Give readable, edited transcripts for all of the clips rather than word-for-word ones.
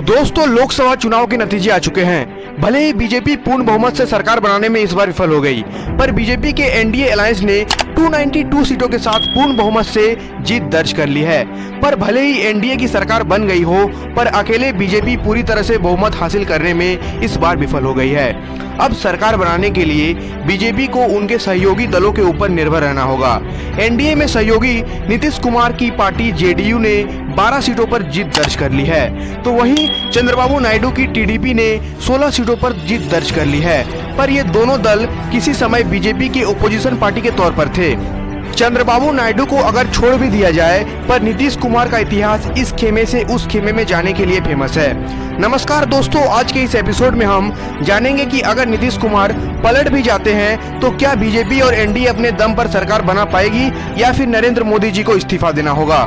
दोस्तों, लोकसभा चुनाव के नतीजे आ चुके हैं। भले ही बीजेपी पूर्ण बहुमत से सरकार बनाने में इस बार विफल हो गई, पर बीजेपी के एनडीए अलायंस ने 292 सीटों के साथ पूर्ण बहुमत से जीत दर्ज कर ली है। पर भले ही एनडीए की सरकार बन गई हो, पर अकेले बीजेपी पूरी तरह से बहुमत हासिल करने में इस बार विफल हो गई है। अब सरकार बनाने के लिए बीजेपी को उनके सहयोगी दलों के ऊपर निर्भर रहना होगा। एनडीए में सहयोगी नीतीश कुमार की पार्टी जेडीयू ने 12 सीटों पर जीत दर्ज कर ली है, तो वहीं चंद्रबाबू नायडू की टीडीपी ने 16 सीटों पर जीत दर्ज कर ली है। पर ये दोनों दल किसी समय बीजेपी की ओपोजिशन पार्टी के तौर पर थे। चंद्रबाबू नायडू को अगर छोड़ भी दिया जाए, पर नीतीश कुमार का इतिहास इस खेमे से उस खेमे में जाने के लिए फेमस है। नमस्कार दोस्तों, आज के इस एपिसोड में हम जानेंगे कि अगर नीतीश कुमार पलट भी जाते हैं तो क्या बीजेपी और एनडीए अपने दम पर सरकार बना पाएगी या फिर नरेंद्र मोदी जी को इस्तीफा देना होगा।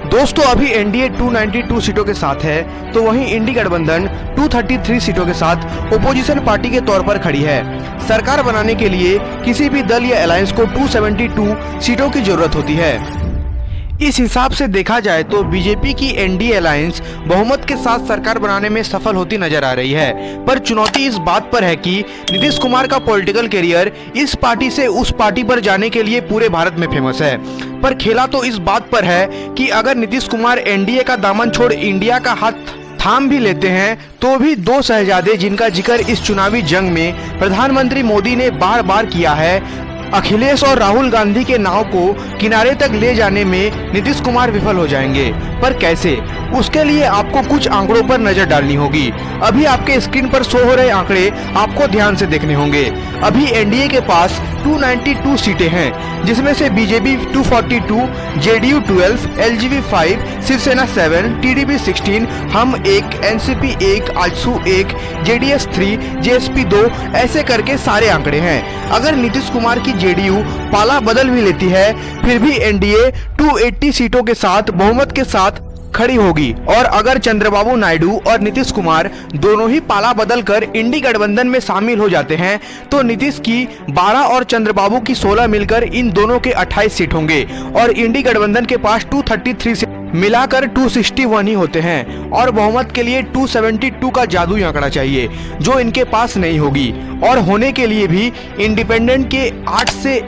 दोस्तों, अभी एनडीए 292 सीटों के साथ है, तो वहीं इंडी गठबंधन 233 सीटों के साथ ओपोजिशन पार्टी के तौर पर खड़ी है। सरकार बनाने के लिए किसी भी दल या अलायंस को 272 सीटों की जरूरत होती है। इस हिसाब से देखा जाए तो बीजेपी की एनडीए अलायंस बहुमत के साथ सरकार बनाने में सफल होती नजर आ रही है। पर चुनौती इस बात पर है कि नीतीश कुमार का पॉलिटिकल करियर इस पार्टी से उस पार्टी पर जाने के लिए पूरे भारत में फेमस है। पर खेला तो इस बात पर है कि अगर नीतीश कुमार एनडीए का दामन छोड़ इंडिया का हाथ थाम भी लेते हैं, तो भी दो शहजादे जिनका जिक्र इस चुनावी जंग में प्रधानमंत्री मोदी ने बार बार किया है, अखिलेश और राहुल गांधी के नाव को किनारे तक ले जाने में नीतीश कुमार विफल हो जाएंगे। पर कैसे, उसके लिए आपको कुछ आंकड़ों पर नजर डालनी होगी। अभी आपके स्क्रीन पर शो हो रहे आंकड़े आपको ध्यान से देखने होंगे। अभी एनडीए के पास 292 सीटें हैं, जिसमें से BJP 242, JDU 12, LJP 5, Shivsena 7, TDP 16, HAM 1, NCP 1, AJSU 1, JDS 3, JSP 2, ऐसे करके सारे आंकड़े हैं। अगर नीतीश कुमार की जेडीयू पाला बदल भी लेती है, फिर भी एनडीए 280 सीटों के साथ बहुमत के साथ खड़ी होगी। और अगर चंद्रबाबू नायडू और नीतीश कुमार दोनों ही पाला बदल कर इंडी गठबंधन में शामिल हो जाते हैं, तो नीतीश की 12 और चंद्रबाबू की 16 मिलकर इन दोनों के 28 सीट होंगे और इंडी गठबंधन के पास 233 सीट मिलाकर 261 ही होते हैं। और बहुमत के लिए 272 का जादुई आंकड़ा चाहिए, जो इनके पास नहीं होगी। और होने के लिए भी इंडिपेंडेंट के 8 से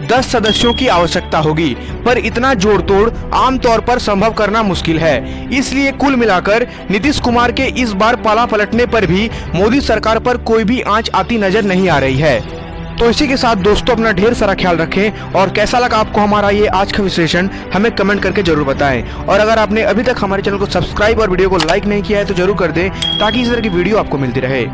10 सदस्यों की आवश्यकता होगी, पर इतना जोड़ तोड़ आमतौर पर संभव करना मुश्किल है। इसलिए कुल मिलाकर नीतीश कुमार के इस बार पाला पलटने पर भी मोदी सरकार पर कोई भी आंच आती नजर नहीं आ रही है। तो इसी के साथ दोस्तों, अपना ढेर सारा ख्याल रखें और कैसा लगा आपको हमारा ये आज का विश्लेषण हमें कमेंट करके जरूर बताएं। और अगर आपने अभी तक हमारे चैनल को सब्सक्राइब और वीडियो को लाइक नहीं किया है तो जरूर कर दें, ताकि इस तरह की वीडियो आपको मिलती रहे।